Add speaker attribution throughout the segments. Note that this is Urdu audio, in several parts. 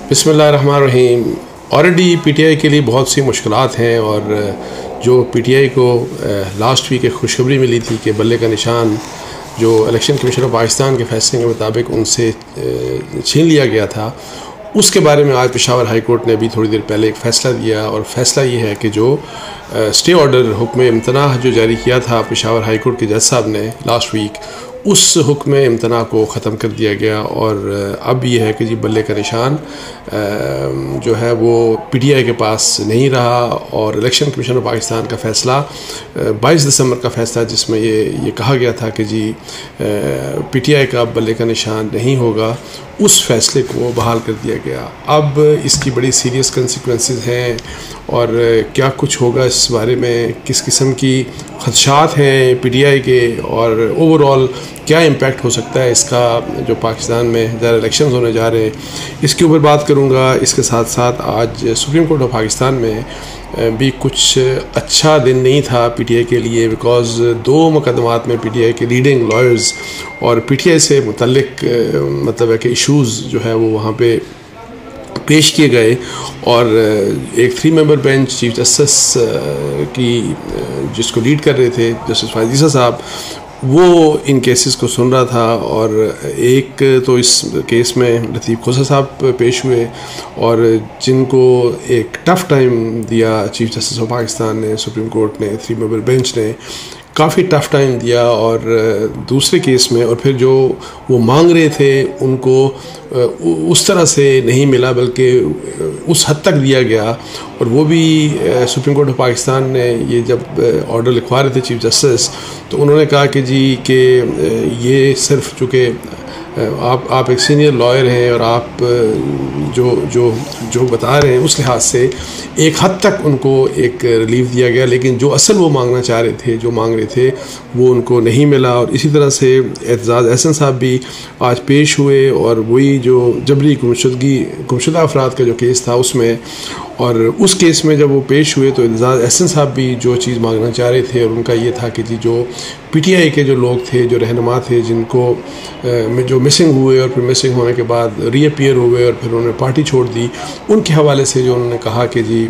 Speaker 1: بسم اللہ الرحمن الرحیم. آلریڈی پی ٹی آئی کے لیے بہت سی مشکلات ہیں، اور جو پی ٹی آئی کو لاسٹ ویک ایک خوشخبری ملی تھی کہ بلے کا نشان جو الیکشن کمیشن آف پاکستان کے فیصلے کے مطابق ان سے چھین لیا گیا تھا، اس کے بارے میں آج پشاور ہائی کورٹ نے ابھی تھوڑی دیر پہلے ایک فیصلہ دیا، اور فیصلہ یہ ہے کہ جو اسٹے آرڈر حکم امتناع جو جاری کیا تھا پشاور ہائی کورٹ کے جج صاحب نے لاسٹ ویک، اس حکم امتناع کو ختم کر دیا گیا. اور اب یہ ہے کہ جی بلے کا نشان جو ہے وہ پی ٹی آئی کے پاس نہیں رہا، اور الیکشن کمیشن آف پاکستان کا فیصلہ 22 دسمبر کا فیصلہ جس میں یہ کہا گیا تھا کہ جی پی ٹی آئی کا بلے کا نشان نہیں ہوگا، اس فیصلے کو بحال کر دیا گیا. اب اس کی بڑی سیریس کنسیکوینسز ہیں، اور کیا کچھ ہوگا اس بارے میں، کس قسم کی خدشات ہیں پی ٹی آئی کے، اور اوور آل کیا امپیکٹ ہو سکتا ہے اس کا جو پاکستان میں ظاہر الیکشنز ہونے جا رہے ہیں، اس کے اوپر بات کروں گا. اس کے ساتھ ساتھ آج سپریم کورٹ آف پاکستان میں بھی کچھ اچھا دن نہیں تھا پی ٹی آئی کے لیے، بیکاز 2 مقدمات میں پی ٹی آئی کے لیڈنگ لائرز اور پی ٹی آئی سے متعلق مطلب ہے کہ ایشوز جو ہے وہ وہاں پہ پیش کیے گئے، اور ایک 3 ممبر بینچ چیف جسٹس کی جس کو لیڈ کر رہے تھے جسٹس فائز عیسیٰ صاحب، وہ ان کیسز کو سن رہا تھا. اور ایک تو اس کیس میں لطیف کھوسہ صاحب پیش ہوئے، اور جن کو ایک ٹف ٹائم دیا چیف جسٹس آف پاکستان نے، سپریم کورٹ نے، 3 ممبر بینچ نے کافی ٹف ٹائم دیا. اور دوسرے کیس میں اور پھر جو وہ مانگ رہے تھے ان کو اس طرح سے نہیں ملا، بلکہ اس حد تک دیا گیا. اور وہ بھی سپریم کورٹ آف پاکستان نے یہ جب آرڈر لکھوا رہے تھے چیف جسٹس، تو انہوں نے کہا کہ جی کہ یہ صرف چونکہ آپ ایک سینئر لائر ہیں، اور آپ جو بتا رہے ہیں اس لحاظ سے ایک حد تک ان کو ایک ریلیف دیا گیا، لیکن جو اصل وہ مانگنا چاہ رہے تھے، جو مانگ رہے تھے، وہ ان کو نہیں ملا. اور اسی طرح سے اعتزاز احسن صاحب بھی آج پیش ہوئے، اور وہی جو جبری گمشدہ افراد کا جو کیس تھا اس میں، اور اس کیس میں جب وہ پیش ہوئے تو اعتزاز احسن صاحب بھی جو چیز مانگنا چاہ رہے تھے، اور ان کا یہ تھا کہ جی جو پی ٹی آئی کے جو لوگ تھے، جو رہنما تھے، جن کو جو مسنگ ہوئے اور پھر مسنگ ہونے کے بعد ری اپیئر ہوئے اور پھر انہوں نے پارٹی چھوڑ دی، ان کے حوالے سے جو انہوں نے کہا کہ جی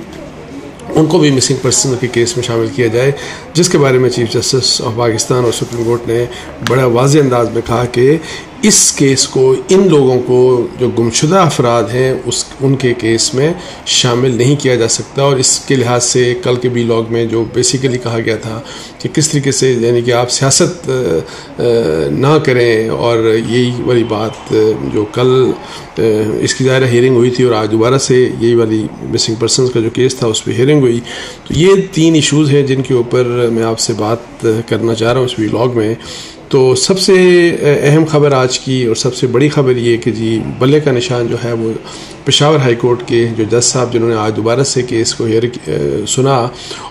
Speaker 1: ان کو بھی مسنگ پرسن کے کیس میں شامل کیا جائے، جس کے بارے میں چیف جسٹس آف پاکستان اور سپریم کورٹ نے بڑا واضح انداز میں کہا کہ اس کیس کو، ان لوگوں کو جو گمشدہ افراد ہیں ان کے کیس میں شامل نہیں کیا جا سکتا. اور اس کے لحاظ سے کل کے بی لاگ میں جو بیسیکلی کہا گیا تھا کہ کس طریقے سے یعنی کہ آپ سیاست نہ کریں، اور یہی والی بات جو کل اس کی ظاہر ہیئرنگ ہوئی تھی، اور آج دوبارہ سے یہی والی مسنگ پرسنز کا جو کیس تھا اس پہ ہیئرنگ ہوئی. تو یہ 3 ایشوز ہیں جن کے اوپر میں آپ سے بات کرنا چاہ رہا ہوں اس وی لاگ میں. تو سب سے اہم خبر آج کی اور سب سے بڑی خبر یہ کہ جی بلے کا نشان جو ہے وہ پشاور ہائی کورٹ کے جو جج صاحب جنہوں نے آج دوبارہ سے کیس کو سنا،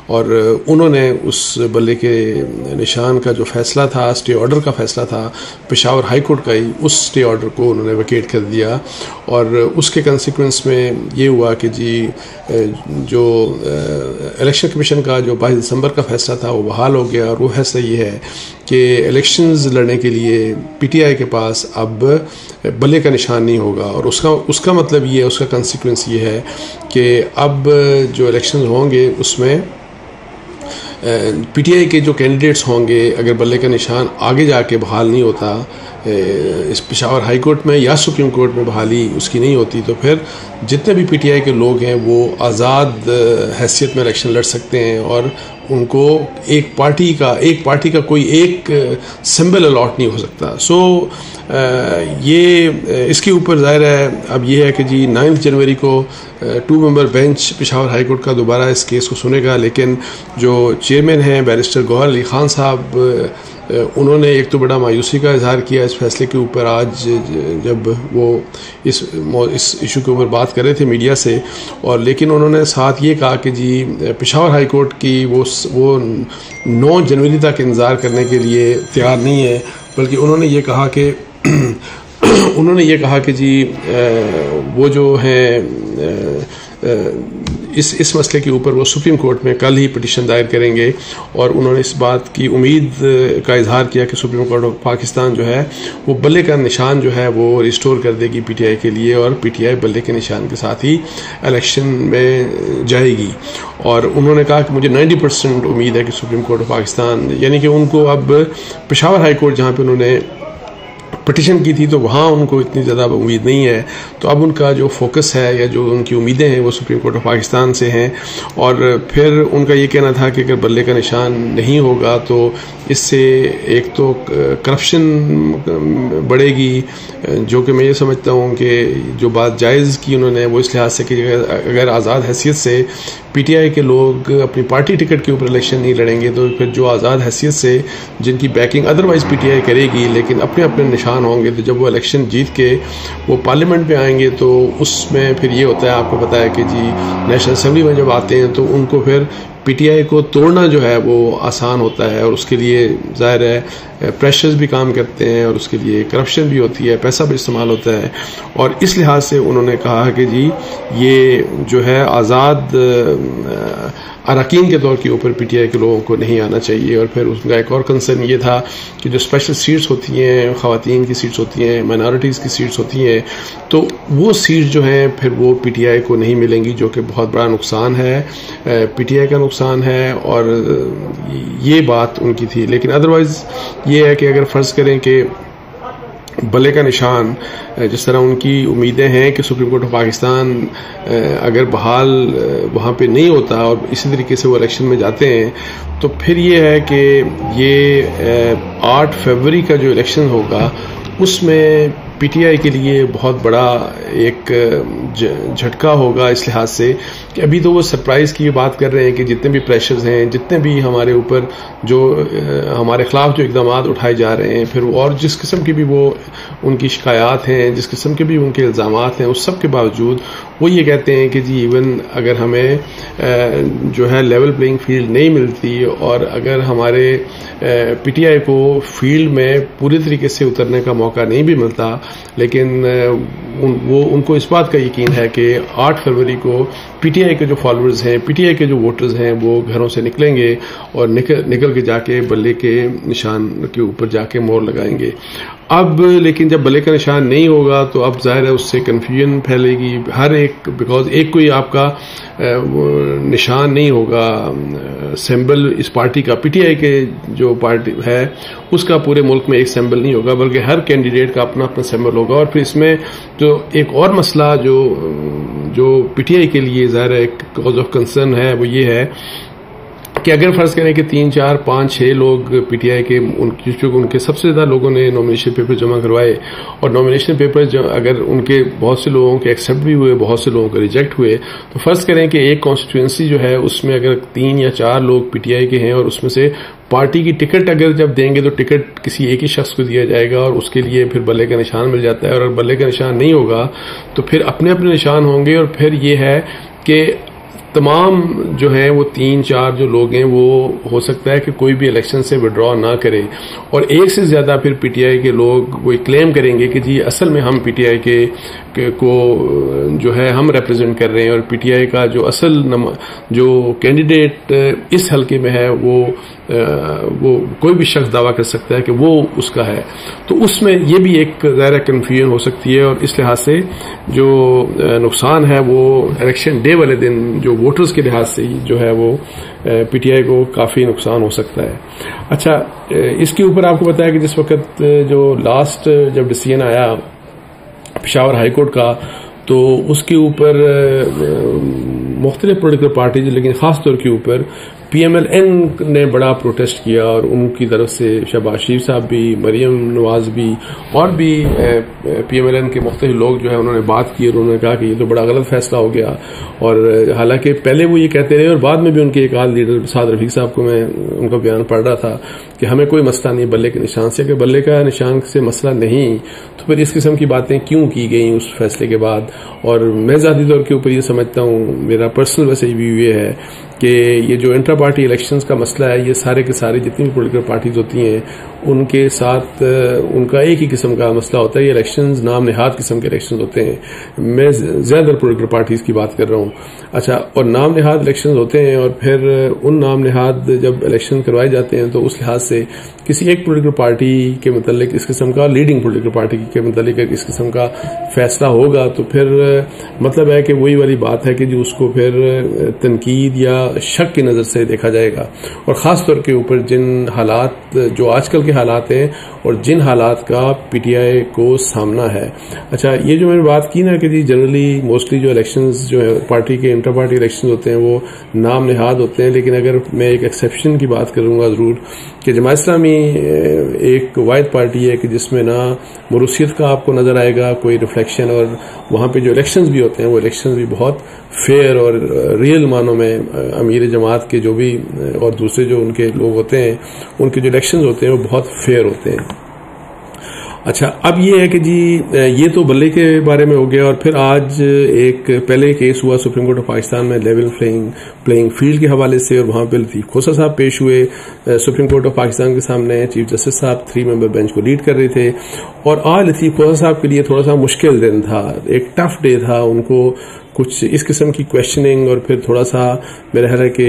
Speaker 1: اور انہوں نے اس بلے کے نشان کا جو فیصلہ تھا، اسٹے آرڈر کا فیصلہ تھا پشاور ہائی کورٹ کا ہی، اس اسٹے آرڈر کو انہوں نے ویکیٹ کر دیا. اور اس کے کنسیکوینس میں یہ ہوا کہ جی جو الیکشن کمیشن کا جو 22 دسمبر کا فیصلہ تھا وہ بحال ہو گیا. اور وہ فیصلہ یہ ہے کہ الیکشنز لڑنے کے لیے پی ٹی آئی کے پاس اب بلے کا نشان نہیں ہوگا. اور اس کا مطلب یہ ہے، اس کا کنسیکوینس یہ ہے کہ اب جو الیکشنز ہوں گے اس میں پی ٹی آئی کے جو کینڈیڈیٹس ہوں گے، اگر بلے کا نشان آگے جا کے بحال نہیں ہوتا اس پشاور ہائی کورٹ میں یا سپریم کورٹ میں بحالی اس کی نہیں ہوتی، تو پھر جتنے بھی پی ٹی آئی کے لوگ ہیں وہ آزاد حیثیت میں الیکشن لڑ سکتے ہیں، اور ان کو ایک پارٹی کا کوئی ایک سمبل الاٹ نہیں ہو سکتا. سو یہ اس کے اوپر ظاہر ہے اب یہ ہے کہ جی 9 جنوری کو 2 ممبر بینچ پشاور ہائی کورٹ کا دوبارہ اس کیس کو سنے گا. لیکن جو چیئرمین ہیں بیرسٹر گوہر علی خان صاحب، انہوں نے ایک تو بڑا مایوسی کا اظہار کیا اس فیصلے کے اوپر آج جب وہ اس ایشو کے اوپر بات کر رہے تھے میڈیا سے. اور لیکن انہوں نے ساتھ یہ کہا کہ جی پشاور ہائی کورٹ کی وہ 9 جنوری تک انتظار کرنے کے لیے تیار نہیں ہے، بلکہ انہوں نے یہ کہا کہ جی وہ جو ہیں اس مسئلے کے اوپر وہ سپریم کورٹ میں کل ہی پٹیشن دائر کریں گے، اور انہوں نے اس بات کی امید کا اظہار کیا کہ سپریم کورٹ آف پاکستان جو ہے وہ بلے کا نشان جو ہے وہ ریسٹور کر دے گی پی ٹی آئی کے لیے، اور پی ٹی آئی بلے کے نشان کے ساتھ ہی الیکشن میں جائے گی۔ اور انہوں نے کہا کہ مجھے 90% امید ہے کہ سپریم کورٹ آف پاکستان، یعنی کہ ان کو اب پشاور ہائی کورٹ جہاں پہ انہوں نے پٹیشن کی تھی تو وہاں ان کو اتنی زیادہ امید نہیں ہے، تو اب ان کا جو فوکس ہے یا جو ان کی امیدیں ہیں وہ سپریم کورٹ آف پاکستان سے ہیں۔ اور پھر ان کا یہ کہنا تھا کہ اگر بلے کا نشان نہیں ہوگا تو اس سے ایک تو کرپشن بڑھے گی، جو کہ میں یہ سمجھتا ہوں کہ جو بات جائز کی انہوں نے وہ اس لحاظ سے کہ اگر آزاد حیثیت سے پی ٹی آئی کے لوگ اپنی پارٹی ٹکٹ کے اوپر الیکشن نہیں لڑیں گے تو پھر جو آزاد حیثیت سے جن کی backing otherwise P T I کرے گی لیکن اپنے اپنے نشان ہوں گے، تو جب وہ الیکشن جیت کے وہ پارلیمنٹ میں آئیں گے تو اس میں پھر یہ ہوتا ہے، آپ کو پتا ہے کہ جی نیشنل اسمبلی میں جب آتے ہیں تو ان کو پھر پی ٹی آئی کو توڑنا جو ہے وہ آسان ہوتا ہے، اور اس کے لیے ظاہر ہے پریشرز بھی کام کرتے ہیں، اور اس کے لیے کرپشن بھی ہوتی ہے، پیسہ بھی استعمال ہوتا ہے، اور اس لحاظ سے انہوں نے کہا کہ جی یہ جو ہے آزاد اراکین کے طور کے اوپر پی ٹی آئی کے لوگوں کو نہیں آنا چاہیے۔ اور پھر اس کا ایک اور کنسرن یہ تھا کہ جو اسپیشل سیٹس ہوتی ہیں، خواتین کی سیٹس ہوتی ہیں، مائنارٹیز کی سیٹس ہوتی ہیں، تو وہ سیٹس جو ہیں پھر وہ پی ٹی آئی کو نہیں ملیں گی، جو کہ بہت بڑا نقصان ہے، پی ٹی آئی کا نقصان ہے، اور یہ بات ان کی تھی۔ لیکن ادروائز یہ ہے کہ اگر فرض کریں کہ بلے کا نشان جس طرح ان کی امیدیں ہیں کہ سپریم کورٹ آف پاکستان اگر بحال وہاں پہ نہیں ہوتا اور اسی طریقے سے وہ الیکشن میں جاتے ہیں، تو پھر یہ ہے کہ یہ 8 فروری کا جو الیکشن ہوگا اس میں پی ٹی آئی کے لیے بہت بڑا ایک جھٹکا ہوگا، اس لحاظ سے کہ ابھی تو وہ سرپرائز کی بات کر رہے ہیں کہ جتنے بھی پریشرز ہیں، جتنے بھی ہمارے اوپر جو ہمارے خلاف جو اقدامات اٹھائے جا رہے ہیں، پھر اور جس قسم کی بھی وہ ان کی شکایات ہیں، جس قسم کے بھی ان کے الزامات ہیں، اس سب کے باوجود وہ یہ کہتے ہیں کہ جی ایون اگر ہمیں جو ہے لیول پلینگ فیلڈ نہیں ملتی، اور اگر ہمارے پی ٹی آئی کو فیلڈ میں پوری طریقے سے اترنے کا موقع نہیں بھی ملتا، لیکن وہ ان کو اس بات کا یقین ہے کہ 8 فروری کو پی ٹی آئی کے جو فالوورز ہیں، پی ٹی آئی کے جو ووٹرز ہیں، وہ گھروں سے نکلیں گے اور نکل کے جا کے بلے کے نشان کے اوپر جا کے مور لگائیں گے۔ اب لیکن جب بلے کا نشان نہیں ہوگا تو اب ظاہر ہے اس سے کنفیوژن پھیلے گی ہر ایک، بیکاز ایک کوئی آپ کا نشان نہیں ہوگا، سمبل اس پارٹی کا، پی ٹی آئی کے جو پارٹی ہے اس کا پورے ملک میں ایک سمبل نہیں ہوگا، بلکہ ہر کینڈیڈیٹ کا اپنا اپنا سمبل ہوگا۔ اور پھر اس میں جو ایک اور مسئلہ جو پی ٹی آئی کے لیے ظاہر ہے ایک کاز آف کنسرن ہے، وہ یہ ہے کہ اگر فرض کریں کہ 3 4 5 6 لوگ پی ٹی آئی کے ان کے سب سے زیادہ لوگوں نے نامینیشن پیپر جمع کروائے، اور نامینیشن پیپر اگر ان کے بہت سے لوگوں کے ایکسیپٹ بھی ہوئے، بہت سے لوگوں کے ریجیکٹ ہوئے، تو فرض کریں کہ ایک کانسٹیٹوئنسی جو ہے اس میں اگر 3 یا 4 لوگ پی ٹی آئی کے ہیں، اور اس میں سے پارٹی کی ٹکٹ اگر جب دیں گے تو ٹکٹ کسی ایک ہی شخص کو دیا جائے گا، اور اس کے لیے پھر بلے کا نشان مل جاتا ہے، اور اگر بلے کا نشان نہیں ہوگا تو پھر اپنے اپنے نشان ہوں گے، اور پھر یہ ہے کہ تمام جو ہیں وہ 3 4 جو لوگ ہیں وہ ہو سکتا ہے کہ کوئی بھی الیکشن سے وڈرا نہ کرے، اور ایک سے زیادہ پھر پی ٹی آئی کے لوگ وہ کلیم کریں گے کہ جی اصل میں ہم پی ٹی آئی کو جو ہے ہم ریپرزینٹ کر رہے ہیں، اور پی ٹی آئی کا جو اصل جو کینڈیڈیٹ اس حلقے میں ہے وہ کوئی بھی شخص دعویٰ کر سکتا ہے کہ وہ اس کا ہے، تو اس میں یہ بھی ایک ظاہر کنفیوژن ہو سکتی ہے، اور اس لحاظ سے جو نقصان ہے وہ الیکشن ڈے والے دن جو ووٹرز کے لحاظ سے جو ہے وہ پی ٹی آئی کو کافی نقصان ہو سکتا ہے۔ اچھا، اس کے اوپر آپ کو بتایا کہ جس وقت جو لاسٹ جب ڈیسیژن آیا پشاور ہائی کورٹ کا، تو اس کے اوپر مختلف پولیٹیکل پارٹیز، لیکن خاص طور کے اوپر پی ایم ایل این نے بڑا پروٹیسٹ کیا، اور ان کی طرف سے شہباز شریف صاحب بھی، مریم نواز بھی، اور بھی پی ایم ایل این کے مختلف لوگ جو ہے انہوں نے بات کی، اور انہوں نے کہا کہ یہ تو بڑا غلط فیصلہ ہو گیا، اور حالانکہ پہلے وہ یہ کہتے رہے، اور بعد میں بھی ان کے ایک آدھ لیڈر سعد رفیق صاحب کو میں ان کا بیان پڑھ رہا تھا کہ ہمیں کوئی مسئلہ نہیں بلے کے نشان سے، کہ بلے کا نشان سے مسئلہ نہیں، تو پھر اس قسم کی باتیں کیوں کی گئیں اس فیصلے کے بعد۔ اور میں ذاتی طور کے اوپر یہ سمجھتا ہوں، میرا پرسنل ویسے ویو یہ ہے کہ یہ جو انٹرا پارٹی الیکشنز کا مسئلہ ہے، یہ سارے کے سارے جتنی بھی پولیٹیکل پارٹیز ہوتی ہیں ان کے ساتھ ان کا ایک ہی قسم کا مسئلہ ہوتا ہے. یہ الیکشنز نام نہاد قسم کے الیکشنز ہوتے ہیں. میں زیادہ پولیٹیکل پارٹیز کی بات کر رہا ہوں. اچھا، اور نام نہاد الیکشنز ہوتے ہیں، اور پھر ان نام نہاد جب الیکشن کروائے جاتے ہیں تو اس لحاظ سے کسی ایک پولیٹیکل پارٹی کے متعلق اس قسم کا، لیڈنگ پولیٹیکل پارٹی کے متعلق اس قسم کا فیصلہ ہوگا تو پھر مطلب ہے کہ وہی والی بات ہے کہ جو اس کو پھر تنقید یا شک کی نظر سے دیکھا جائے گا. اور خاص طور کے اوپر جن حالات جو آج کل کے حالات ہیں اور جن حالات کا پی ٹی آئی کو سامنا ہے. اچھا، یہ جو میں نے بات کی نا کہ جی جنرلی موسٹلی جو الیکشنز جو ہے پارٹی کے انٹر پارٹی الیکشنز ہوتے ہیں وہ نام نہاد ہوتے ہیں، لیکن اگر میں ایک ایکسیپشن کی بات کروں گا ضرور کہ جماعت اسلامی ایک واحد پارٹی ہے کہ جس میں نہ موروثیت کا آپ کو نظر آئے گا کوئی ریفلیکشن، اور وہاں پہ جو الیکشنز بھی ہوتے ہیں وہ الیکشنز بھی بہت فیئر اور ریئل معنوں میں امیر جماعت کے جو بھی اور دوسرے جو ان کے لوگ ہوتے ہیں ان کے جو الیکشنز ہوتے ہیں وہ بہت فیئر ہوتے ہیں. اچھا، اب یہ ہے کہ جی یہ تو بلے کے بارے میں ہو گیا، اور پھر آج ایک پہلے کیس ہوا سپریم کورٹ آف پاکستان میں لیول پلینگ فیلڈ کے حوالے سے، اور وہاں پہ لطیف کھوسہ صاحب پیش ہوئے سپریم کورٹ آف پاکستان کے سامنے. چیف جسٹس صاحب 3 ممبر بینچ کو لیڈ کر رہے تھے، اور آج لطیف کھوسہ صاحب کے لیے تھوڑا سا مشکل دن تھا، ایک ٹف ڈے تھا. ان کو کچھ اس قسم کی کویشچننگ اور پھر تھوڑا سا میرا خیال ہے کہ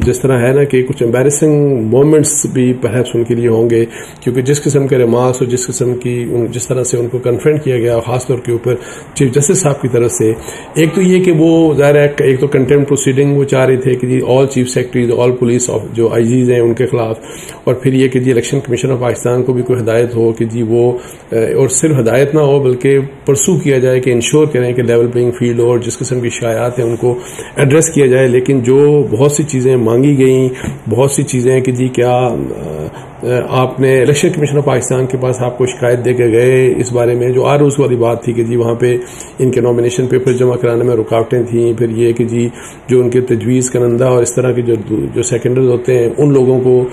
Speaker 1: جس طرح ہے نا کہ کچھ امبیرسنگ مومنٹس بھی پرہیپس ان کے لیے ہوں گے، کیونکہ جس قسم کے ریمارکس اور جس طرح سے ان کو کنفرنٹ کیا گیا خاص طور کے اوپر چیف جسٹس صاحب کی طرف سے. ایک تو یہ کہ وہ ظاہر ہے ایک تو کنٹمپٹ پروسیڈنگ وہ چاہ رہے تھے کہ جی آل چیف سیکرٹریز آل پولیس جو آئی جیز ہیں ان کے خلاف، اور پھر یہ کہ جی الیکشن کمیشن آف پاکستان کو بھی کوئی ہدایت ہو کہ جی وہ اور صرف ہدایت نہ ہو بلکہ پرسو کیا جائے کہ انشور کریں کہ لیول پلینگ فیلڈ اور جس قسم کی شکایات ہیں ان کو ایڈریس کیا جائے. لیکن جو بہت سی چیزیں مانگی گئیں، بہت سی چیزیں کہ جی کیا آپ نے الیکشن کمیشن آف پاکستان کے پاس آپ کو شکایت دے کے گئے اس بارے میں، جو آروز والی بات تھی کہ جی وہاں پہ ان کے نامینیشن پیپر جمع کرانے میں رکاوٹیں تھیں. پھر یہ کہ جی جو ان کے تجویز کنندہ اور اس طرح کے جو سیکنڈرز ہوتے ہیں ان لوگوں کو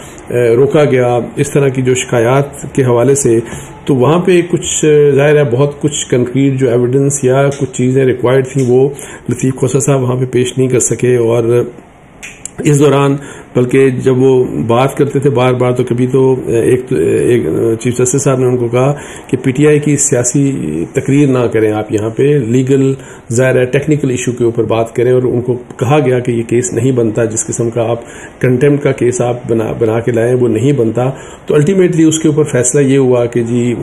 Speaker 1: روکا گیا، اس طرح کی جو شکایات کے حوالے سے. تو وہاں پہ کچھ ظاہر ہے بہت کچھ کنکریٹ جو ایویڈنس یا کچھ چیزیں ریکوائرڈ تھیں وہ لطیف کھوسہ صاحب وہاں پہ پیش نہیں کر سکے. اور اس دوران بلکہ جب وہ بات کرتے تھے بار بار تو کبھی تو ایک چیف جسٹس صاحب نے ان کو کہا کہ پی ٹی آئی کی سیاسی تقریر نہ کریں، آپ یہاں پہ لیگل ظاہر ہے ٹیکنیکل ایشو کے اوپر بات کریں. اور ان کو کہا گیا کہ یہ کیس نہیں بنتا، جس قسم کا آپ کنٹمپٹ کا کیس آپ بنا کے لائیں وہ نہیں بنتا. تو الٹیمیٹلی اس کے اوپر فیصلہ یہ ہوا کہ جی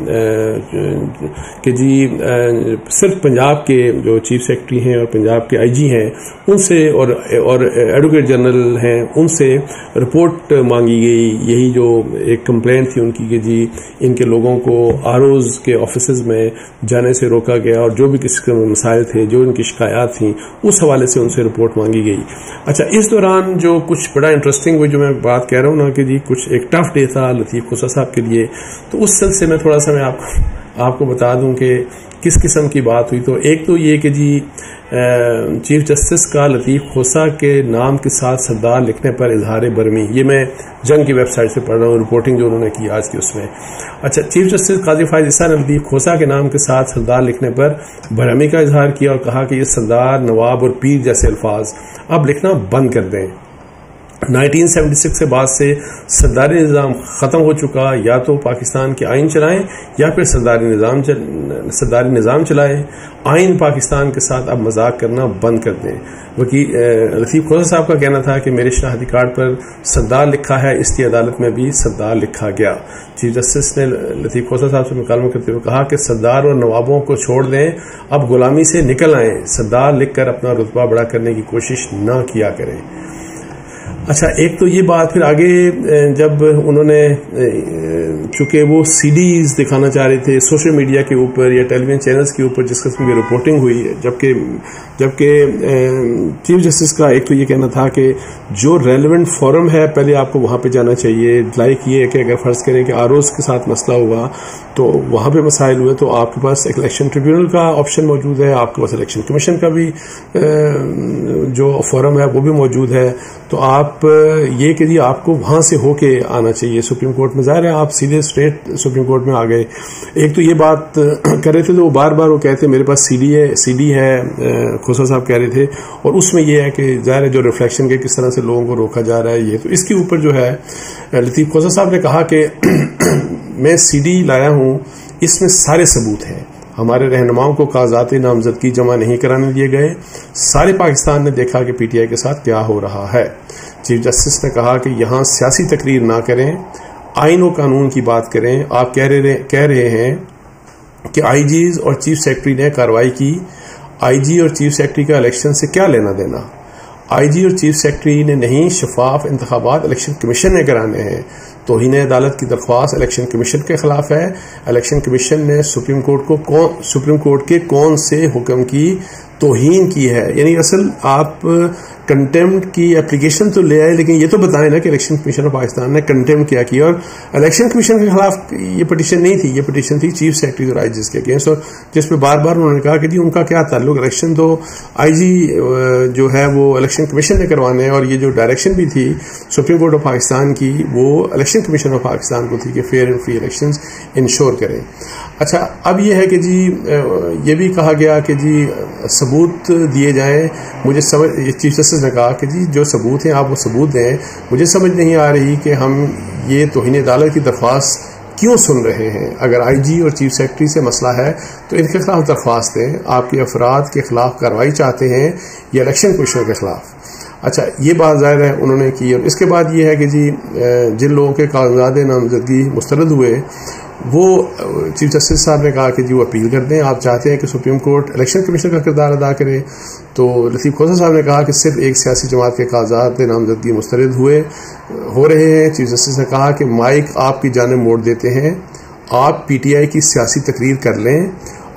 Speaker 1: صرف پنجاب کے جو چیف سیکرٹری ہیں اور پنجاب کے آئی جی ہیں ان سے اور ایڈوکیٹ جنرل ہیں ان سے رپورٹ مانگی گئی. یہی جو ایک کمپلینٹ تھی ان کی کہ جی ان کے لوگوں کو آروز کے آفیسز میں جانے سے روکا گیا، اور جو بھی کسی قسم کے مسائل تھے جو ان کی شکایات تھیں اس حوالے سے ان سے رپورٹ مانگی گئی. اچھا، اس دوران جو کچھ بڑا انٹرسٹنگ ہوئی جو میں بات کہہ رہا ہوں نا کہ جی کچھ ایک ٹف ڈے تھا لطیف کھوسہ صاحب کے لیے. تو اس سلسلے میں تھوڑا سا میں آپ کو بتا دوں کہ کس قسم کی بات ہوئی. تو ایک تو یہ کہ جی چیف جسٹس کا لطیف کھوسہ کے نام کے ساتھ سردار لکھنے پر اظہار برمی، یہ میں جنگ کی ویب سائٹ سے پڑھ رہا ہوں رپورٹنگ جو انہوں نے کی آج کی اس میں. اچھا، چیف جسٹس قاضی فائز عیسیٰ نے لطیف کھوسہ کے نام کے ساتھ سردار لکھنے پر برہمی کا اظہار کیا اور کہا کہ یہ سردار، نواب اور پیر جیسے الفاظ اب لکھنا بند کر دیں. 1976 کے بعد سے سرداری نظام ختم ہو چکا، یا تو پاکستان کے آئین چلائیں یا پھر سرداری نظام چلائیں. آئین پاکستان کے ساتھ اب مذاق کرنا بند کر دیں. وکیل لطیف کھوسہ صاحب کا کہنا تھا کہ میرے شناختی کارڈ پر سردار لکھا ہے، اس لیے عدالت میں بھی سردار لکھا گیا. چیف جسٹس نے لطیف کھوسہ صاحب سے مکالمہ کرتے ہوئے کہا کہ سردار اور نوابوں کو چھوڑ دیں، اب غلامی سے نکل آئیں، سردار لکھ کر اپنا رتبہ بڑا کرنے کی کوشش نہ کیا کریں. اچھا، ایک تو یہ بات پھر آگے جب انہوں نے چونکہ وہ سی ڈیز دکھانا چاہ رہے تھے سوشل میڈیا کے اوپر یا ٹیلی ویژن چینلز کے اوپر جس قسم کی رپورٹنگ ہوئی، جبکہ چیف جسٹس کا ایک تو یہ کہنا تھا کہ جو ریلیونٹ فورم ہے پہلے آپ کو وہاں پہ جانا چاہیے. لائک یہ ہے کہ اگر فرض کریں کہ آروز کے ساتھ مسئلہ ہوا تو وہاں پہ مسائل ہوئے تو آپ کے پاس ایک الیکشن ٹریبیونل کا آپشن موجود ہے، آپ کے پاس الیکشن کمیشن کا بھی جو فورم ہے وہ بھی موجود ہے. تو آپ آپ یہ کہ جی آپ کو وہاں سے ہو کے آنا چاہیے سپریم کورٹ میں. ظاہر ہے آپ سیدھے اسٹریٹ سپریم کورٹ میں آ گئے. ایک تو یہ بات کر رہے تھے تو وہ بار بار وہ کہتے میرے پاس سی ڈی ہے, کھوسا صاحب کہہ رہے تھے, اور اس میں یہ ہے کہ ظاہر ہے جو ریفلیکشن کے کس طرح سے لوگوں کو روکا جا رہا ہے. یہ تو اس کے اوپر جو ہے لطیف کھوسا صاحب نے کہا کہ میں سی ڈی لایا ہوں, اس میں سارے ثبوت ہیں, ہمارے رہنماؤں کو کاغذات نامزدگی جمع نہیں کرانے دیے گئے, سارے پاکستان نے دیکھا کہ پی ٹی آئی کے ساتھ کیا ہو رہا ہے. چیف جسٹس نے کہا کہ یہاں سیاسی تقریر نہ کریں, آئین و قانون کی بات کریں. آپ کہہ رہے ہیں کہ آئی جیز اور چیف سیکرٹری نے کارروائی کی. آئی جی اور چیف سیکرٹری کا الیکشن سے کیا لینا دینا؟ آئی جی اور چیف سیکرٹری نے نہیں, شفاف انتخابات الیکشن کمیشن نے کرانے ہیں. توہین عدالت کی درخواست الیکشن کمیشن کے خلاف ہے. الیکشن کمیشن نے سپریم کورٹ کے کون سے حکم کی توہین کی ہے؟ یعنی اصل آپ کنٹیمپٹ کی اپلیکیشن تو لے آئے, لیکن یہ تو بتائیں نا کہ الیکشن کمیشن آف پاکستان نے کنٹیمپٹ کیا کیا. اور الیکشن کمیشن کے خلاف یہ پٹیشن نہیں تھی, یہ پٹیشن تھی چیف سیکرٹری اور آئی جی کے اگینسٹ, اور جس پہ بار بار انہوں نے کہا کہ جی ان کا کیا تعلق, الیکشن تو آئی جی جو ہے وہ الیکشن کمیشن نے کروانے ہیں, اور یہ جو ڈائریکشن بھی تھی سپریم کورٹ آف پاکستان کی وہ الیکشن کمیشن آف پاکستان کو تھی کہ fair and free elections ensure کریں. اچھا, اب یہ ہے کہ جی یہ بھی کہا گیا کہ جی ثبوت دیے جائیں. مجھے چیف جسٹس نے کہا کہ جی جو ثبوت ہیں آپ وہ ثبوت دیں. مجھے سمجھ نہیں آ رہی کہ ہم یہ توہین عدالت کی درخواست کیوں سن رہے ہیں. اگر آئی جی اور چیف سیکرٹری سے مسئلہ ہے تو ان کے خلاف درخواست دیں. آپ کے افراد کے خلاف کارروائی چاہتے ہیں یا الیکشن کمیشن کے خلاف؟ اچھا, یہ بات ظاہر ہے انہوں نے کی. اور اس کے بعد یہ ہے کہ جی جن لوگوں کے کاغذات نامزدگی مسترد ہوئے وہ چیف جسٹس صاحب نے کہا کہ جی وہ اپیل کر دیں. آپ چاہتے ہیں کہ سپریم کورٹ الیکشن کمیشن کا کردار ادا کرے. تو لطیف کھوسا صاحب نے کہا کہ صرف ایک سیاسی جماعت کے کاغذات نامزدگی مسترد ہو رہے ہیں. چیف جسٹس نے کہا کہ مائک آپ کی جانب موڑ دیتے ہیں, آپ پی ٹی آئی کی سیاسی تقریر کر لیں,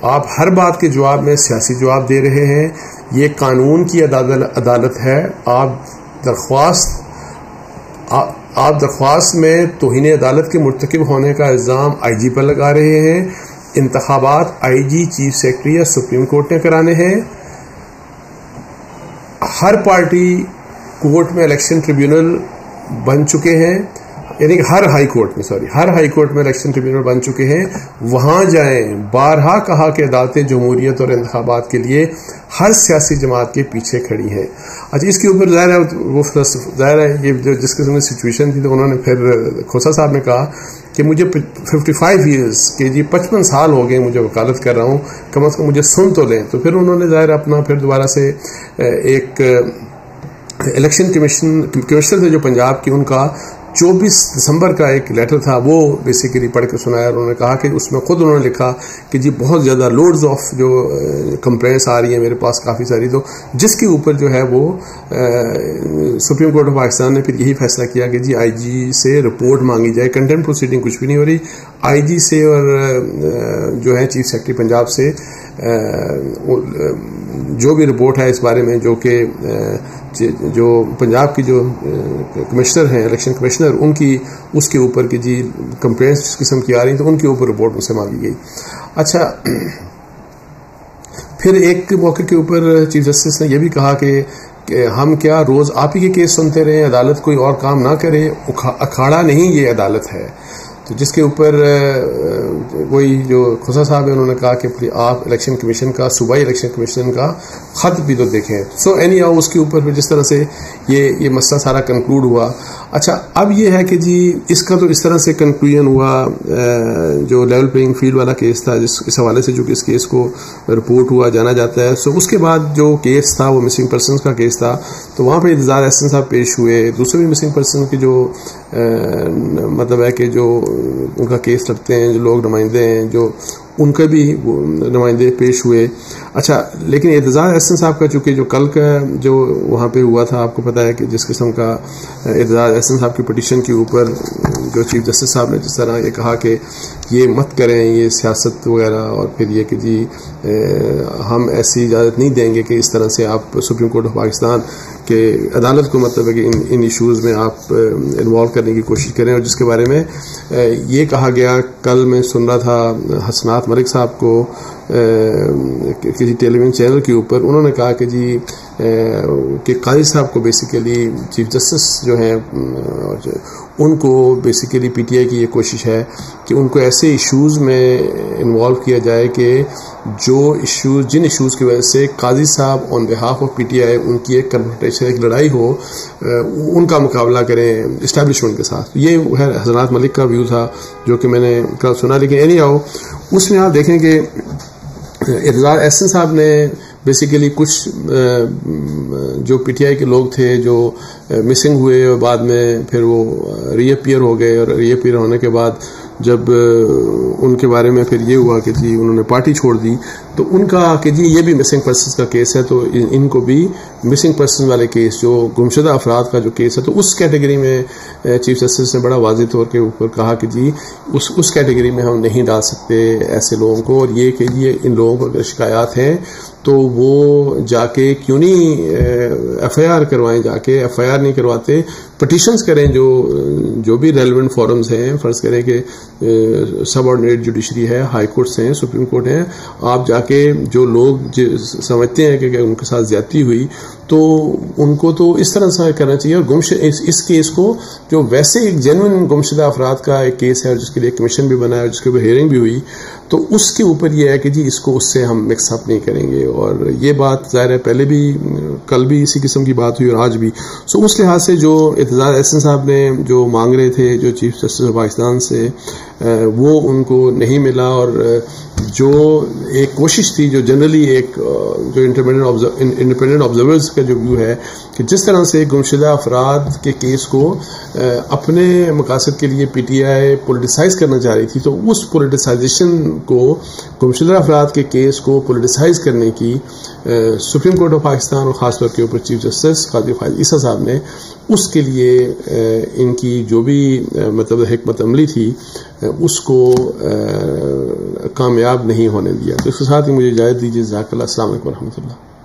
Speaker 1: آپ ہر بات کے جواب میں سیاسی جواب دے رہے ہیں. یہ قانون کی عدالت ہے. آپ درخواست میں توہین عدالت کے مرتکب ہونے کا الزام آئی جی پر لگا رہے ہیں. انتخابات آئی جی, چیف سیکرٹری یا سپریم کورٹ نے کرانے ہیں. ہر پارٹی کورٹ میں الیکشن ٹریبیونل بن چکے ہیں, یعنی کہ ہر ہائی کورٹ میں الیکشن ٹریبیونل بن چکے ہیں. وہاں جائیں. بارہا کہا کہ عدالتیں جمہوریت اور انتخابات کے لیے ہر سیاسی جماعت کے پیچھے کھڑی ہیں. اچھا, اس کے اوپر ظاہر ہے یہ جو جس قسم کی سچویشن تھی تو انہوں نے پھر کھوسا صاحب نے کہا کہ مجھے 55 ایئرس کہ جی 55 سال ہو گئے مجھے وکالت کر رہا ہوں, کم از کم مجھے سن تو لیں. تو پھر انہوں نے ظاہر اپنا پھر دوبارہ سے ایک الیکشن کمشنر تھے جو پنجاب کی, ان کا 24 دسمبر کا ایک لیٹر تھا, وہ بیسیکلی پڑھ کے سنایا. انہوں نے کہا کہ اس میں خود انہوں نے لکھا کہ جی بہت زیادہ لوڈز آف جو کمپلینٹس آ رہی ہیں میرے پاس کافی ساری, تو جس کے اوپر جو ہے وہ سپریم کورٹ آف پاکستان نے پھر یہی فیصلہ کیا کہ جی آئی جی سے رپورٹ مانگی جائے. کنٹینٹ پروسیڈنگ کچھ بھی نہیں ہو رہی. آئی جی سے اور جو ہے چیف سیکرٹری پنجاب سے جو بھی رپورٹ ہے اس بارے میں, جو کہ جو پنجاب کی جو کمشنر ہیں الیکشن کمشنر, ان کی اس کے اوپر کہ جی کمپلینٹس اس قسم کی آ رہی ہیں تو ان کے اوپر رپورٹ مجھ سے مانگی گئی. اچھا, پھر ایک موقع کے اوپر چیف جسٹس نے یہ بھی کہا کہ ہم کیا روز آپ ہی کے کیس سنتے رہیں, عدالت کوئی اور کام نہ کرے, اکھاڑا نہیں یہ عدالت ہے. تو جس کے اوپر وہی جو کھوسا صاحب ہیں انہوں نے کہا کہ آپ الیکشن کمیشن کا, صوبائی الیکشن کمیشن کا خط بھی تو دیکھیں. سو اینی ہاؤ اس کے اوپر جس طرح سے یہ مسئلہ سارا کنکلوڈ ہوا. اچھا, اب یہ ہے کہ جی اس کا تو اس طرح سے کنکلوژن ہوا جو لیول پلینگ فیلڈ والا کیس تھا, اس حوالے سے جو اس کیس کو رپورٹ ہوا جانا جاتا ہے. سو اس کے بعد جو کیس تھا وہ مسنگ پرسنز کا کیس تھا, تو وہاں پہ اعتزاز احسن صاحب پیش ہوئے. دوسرے بھی مسنگ پرسن کے جو مطلب ہے کہ جو ان کا کیس لڑتے ہیں, جو لوگ نمائندے ہیں, جو ان کے بھی نمائندے پیش ہوئے. اچھا, لیکن اعتزاز احسن صاحب کا چونکہ جو کل کا جو وہاں پہ ہوا تھا, آپ کو پتا ہے کہ جس قسم کا اعتزاز احسن صاحب کی پٹیشن کے اوپر جو چیف جسٹس صاحب نے جس طرح یہ کہا کہ یہ مت کریں, یہ سیاست وغیرہ, اور پھر یہ کہ جی ہم ایسی اجازت نہیں دیں گے کہ اس طرح سے آپ سپریم کورٹ آف پاکستان کے عدالت کو مطلب ہے کہ ان ایشوز میں آپ انوالو کرنے کی کوشش کریں. اور جس کے بارے میں یہ کہا گیا, کل میں سن رہا تھا حسنات ملک صاحب کو کسی ٹیلی ویژن چینل کے اوپر انہوں نے کہا کہ جی کہ قاضی صاحب کو بیسیکلی چیف جسٹس جو ہیں ان کو بیسیکلی پی ٹی آئی کی یہ کوشش ہے کہ ان کو ایسے ایشوز میں انوالو کیا جائے کہ جن ایشوز کی وجہ سے قاضی صاحب آن بہاف آف پی ٹی آئی ان کی ایک کنفرنٹیشن ایک لڑائی ہو، ان کا مقابلہ کریں اسٹیبلشمنٹ کے ساتھ. یہ حسنات ملک کا ویو تھا جو کہ میں نے کل سنا. لیکن اینی ہاؤ اس میں آپ دیکھیں کہ اعتزاز احسن صاحب نے بیسیکلی کچھ جو پی ٹی آئی کے لوگ تھے جو مسنگ ہوئے اور بعد میں پھر وہ ری اپیئر ہو گئے، اور ری اپیئر ہونے کے بعد جب ان کے بارے میں پھر یہ ہوا کہ جی انہوں نے پارٹی چھوڑ دی، تو ان کا کہ جی یہ بھی مسنگ پرسنز کا کیس ہے، تو ان کو بھی مسنگ پرسن والے کیس جو گمشدہ افراد کا جو کیس ہے تو اس کیٹیگری میں چیف جسٹس نے بڑا واضح طور کے اوپر کہا کہ جی اس کیٹیگری میں ہم نہیں ڈال سکتے ایسے لوگوں کو، اور یہ کہ یہ ان لوگوں کو اگر شکایات ہیں تو وہ جا کے کیوں نہیں ایف آئی آر کروائیں، جا کے ایف آئی آر نہیں کرواتے پٹیشنز کریں جو بھی ریلیونٹ فورمز ہیں، فرض کریں کہ سب آرڈینیٹ جوڈیشری ہے، ہائی کورٹس ہیں، سپریم کورٹ ہیں، آپ جا کے جو لوگ سمجھتے ہیں کہ ان کے ساتھ زیادتی ہوئی تو ان کو تو اس طرح سے کرنا چاہیے. اور اس کیس کو جو ویسے ایک جینوئن گمشدہ افراد کا ایک کیس ہے اور جس کے لیے کمیشن بھی بنا ہے اور جس کے اوپر ہیئرنگ بھی ہوئی، تو اس کے اوپر یہ ہے کہ جی اس کو اس سے ہم مکس اپ نہیں کریں گے. اور یہ بات ظاہر ہے پہلے بھی کل بھی اسی قسم کی بات ہوئی اور آج بھی. سو اس لحاظ سے جو اعتزاز احسن صاحب نے جو مانگ رہے تھے جو چیف جسٹس آف پاکستان سے وہ ان کو نہیں ملا، اور جو ایک کوشش تھی جو جنرلی ایک جو انڈیپینڈنٹ آبزرورز کا جو ویو ہے کہ جس طرح سے گمشدہ افراد کے کیس کو اپنے مقاصد کے لیے پی ٹی آئی پولیٹیسائز کرنا چاہ رہی تھی، تو اس پولیٹیسائزیشن کو گمشدہ افراد کے کیس کو پولیٹیسائز کرنے کی سپریم کورٹ آف پاکستان اور خاص طور کے اوپر چیف جسٹس قاضی فائز عیسیٰ صاحب نے اس کے لیے ان کی جو بھی مطلب حکمت عملی تھی اس کو کامیاب نہیں ہونے دیا. تو اس کے ساتھ ہی مجھے اجازت دیجیے. جزاک اللہ. السلام علیکم و رحمۃ اللہ.